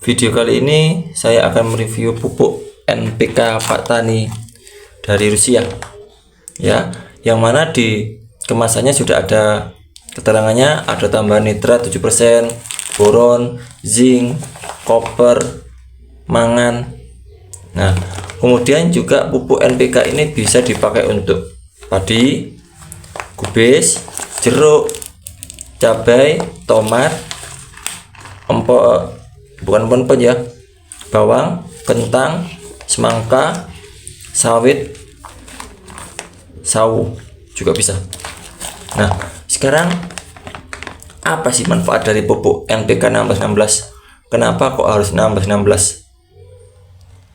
Video kali ini saya akan mereview pupuk NPK Pak Tani dari Rusia ya, yang mana di kemasannya sudah ada keterangannya, ada tambahan nitrat 7%, boron, zinc, koper, mangan. Nah, kemudian juga pupuk NPK ini bisa dipakai untuk padi, kubis, jeruk, cabai, tomat, bukan ya, bawang, kentang, semangka, sawit, sawo juga bisa. Nah, sekarang apa sih manfaat dari pupuk NPK 1616? Kenapa kok harus 1616?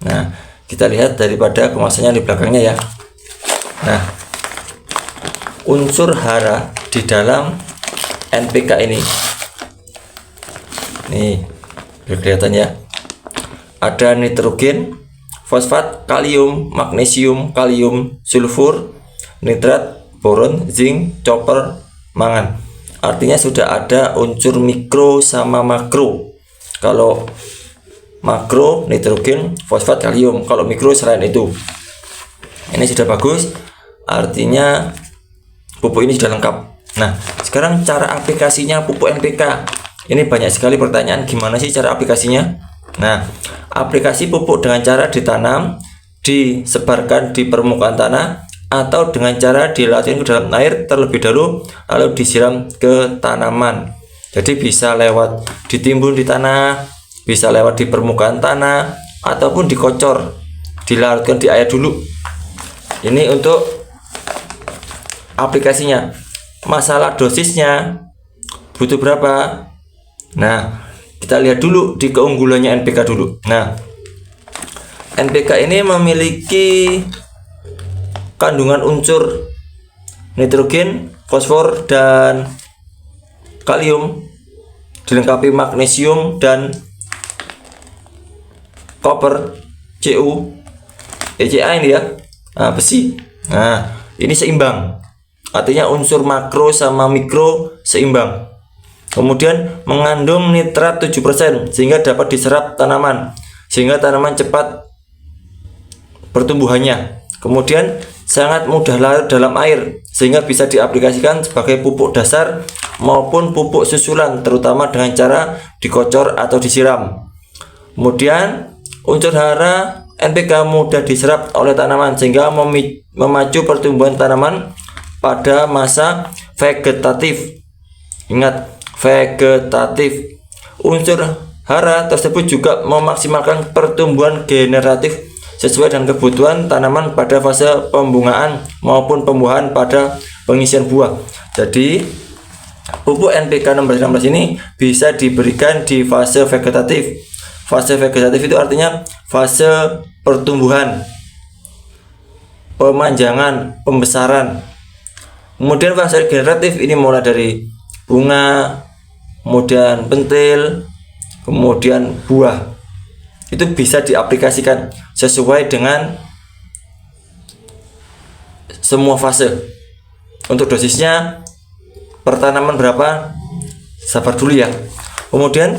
Nah, kita lihat daripada kemasannya di belakangnya ya. Nah, unsur hara di dalam NPK ini, nih biar kelihatan ya, ada nitrogen, fosfat, kalium, magnesium, kalium, sulfur, nitrat, boron, zinc, copper, mangan. Artinya sudah ada unsur mikro sama makro. Kalau makro nitrogen, fosfat, kalium, kalau mikro selain itu. Ini sudah bagus, artinya pupuk ini sudah lengkap. Nah, sekarang cara aplikasinya pupuk NPK. Ini banyak sekali pertanyaan, gimana sih cara aplikasinya? Nah, aplikasi pupuk dengan cara ditanam, disebarkan di permukaan tanah, atau dengan cara dilarutkan ke dalam air terlebih dahulu, lalu disiram ke tanaman. Jadi bisa lewat ditimbun di tanah, bisa lewat di permukaan tanah, ataupun dikocor, dilarutkan di air dulu. Ini untuk aplikasinya. Masalah dosisnya butuh berapa? Nah, kita lihat dulu di keunggulannya NPK dulu. Nah, NPK ini memiliki kandungan unsur nitrogen, fosfor, dan kalium, dilengkapi magnesium dan koper, Cu, ECA ini ya, besi. Nah, ini seimbang, artinya unsur makro sama mikro seimbang. Kemudian mengandung nitrat 7% sehingga dapat diserap tanaman, sehingga tanaman cepat pertumbuhannya. Kemudian sangat mudah larut dalam air sehingga bisa diaplikasikan sebagai pupuk dasar maupun pupuk susulan, terutama dengan cara dikocor atau disiram. Kemudian unsur hara NPK mudah diserap oleh tanaman sehingga memacu pertumbuhan tanaman pada masa vegetatif. Ingat, vegetatif. Unsur hara tersebut juga memaksimalkan pertumbuhan generatif sesuai dengan kebutuhan tanaman pada fase pembungaan maupun pembuahan pada pengisian buah. Jadi pupuk NPK 1616 ini bisa diberikan di fase vegetatif. Fase vegetatif itu artinya fase pertumbuhan, pemanjangan, pembesaran. Kemudian fase generatif ini mulai dari bunga, kemudian pentil, kemudian buah. Itu bisa diaplikasikan sesuai dengan semua fase. Untuk dosisnya per tanaman berapa? Sabar dulu ya. Kemudian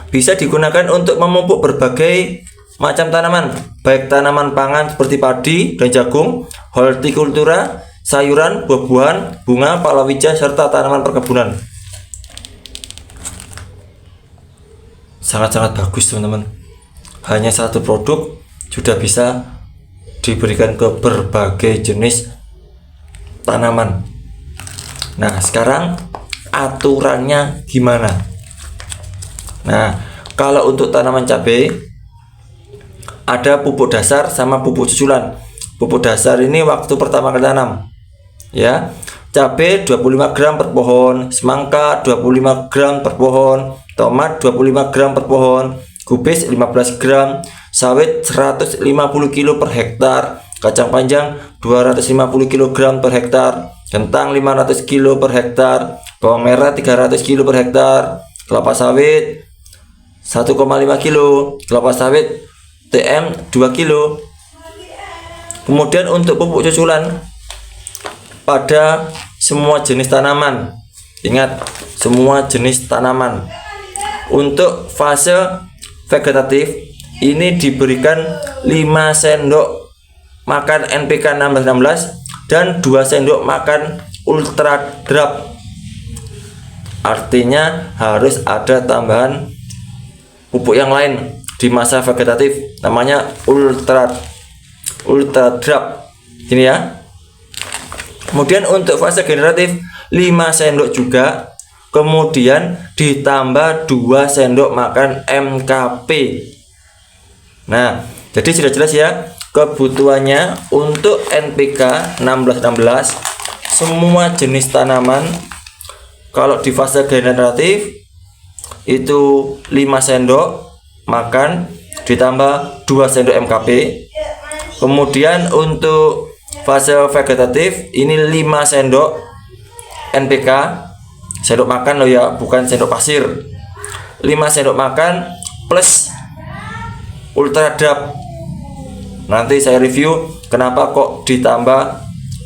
bisa digunakan untuk memupuk berbagai macam tanaman, baik tanaman pangan seperti padi dan jagung, hortikultura, sayuran, buah-buahan, bunga, palawija, serta tanaman perkebunan. Sangat-sangat bagus teman-teman. Hanya satu produk sudah bisa diberikan ke berbagai jenis tanaman. Nah, sekarang aturannya gimana? Nah, kalau untuk tanaman cabai ada pupuk dasar sama pupuk susulan. Pupuk dasar ini waktu pertama kali tanam ya. Cabai 25 gram per pohon, semangka 25 gram per pohon, tomat 25 gram per pohon, kubis 15 gram, sawit 150 kg per hektar, kacang panjang 250 kg per hektar, kentang 500 kg per hektar, bawang merah 300 kg per hektar, kelapa sawit 1,5 kg, kelapa sawit TM 2 kg. Kemudian untuk pupuk susulan pada semua jenis tanaman. Ingat, semua jenis tanaman. Untuk fase vegetatif ini diberikan 5 sendok makan NPK 1616 dan 2 sendok makan Ultra Drop. Artinya harus ada tambahan pupuk yang lain di masa vegetatif, namanya Ultra Drop ini ya. Kemudian untuk fase generatif 5 sendok juga, kemudian ditambah 2 sendok makan MKP. Nah, jadi sudah jelas ya kebutuhannya untuk NPK 1616 semua jenis tanaman. Kalau di fase generatif itu 5 sendok makan ditambah 2 sendok MKP. Kemudian untuk fase vegetatif ini 5 sendok NPK, sendok makan loh ya, bukan sendok pasir. 5 sendok makan plus Ultra Drop. Nanti saya review kenapa kok ditambah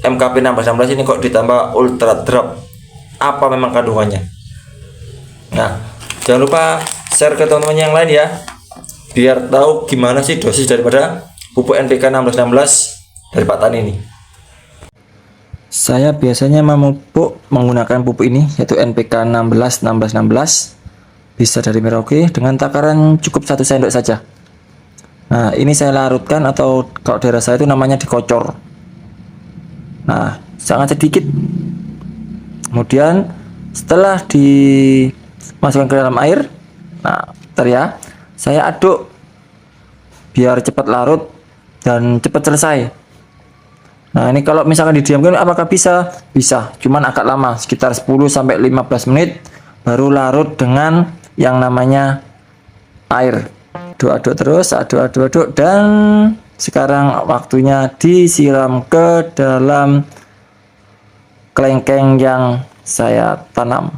MKP 1616 ini kok ditambah Ultra Drop, apa memang kandungannya. Nah, jangan lupa share ke teman-teman yang lain ya, biar tahu gimana sih dosis daripada pupuk NPK 1616 dari Pak Tani ini. Saya biasanya memupuk menggunakan pupuk ini, yaitu NPK 1616 bisa dari Merauke dengan takaran cukup 1 sendok saja. Nah, ini saya larutkan atau kalau daerah saya itu namanya dikocor. Nah, sangat sedikit. Kemudian setelah dimasukkan ke dalam air, nah, bentar ya, saya aduk biar cepat larut dan cepat selesai. Nah, ini kalau misalkan didiamkan apakah bisa? Bisa, cuman agak lama, sekitar 10 sampai 15 menit baru larut dengan yang namanya air. Aduk terus, aduk, dan sekarang waktunya disiram ke dalam kelengkeng yang saya tanam.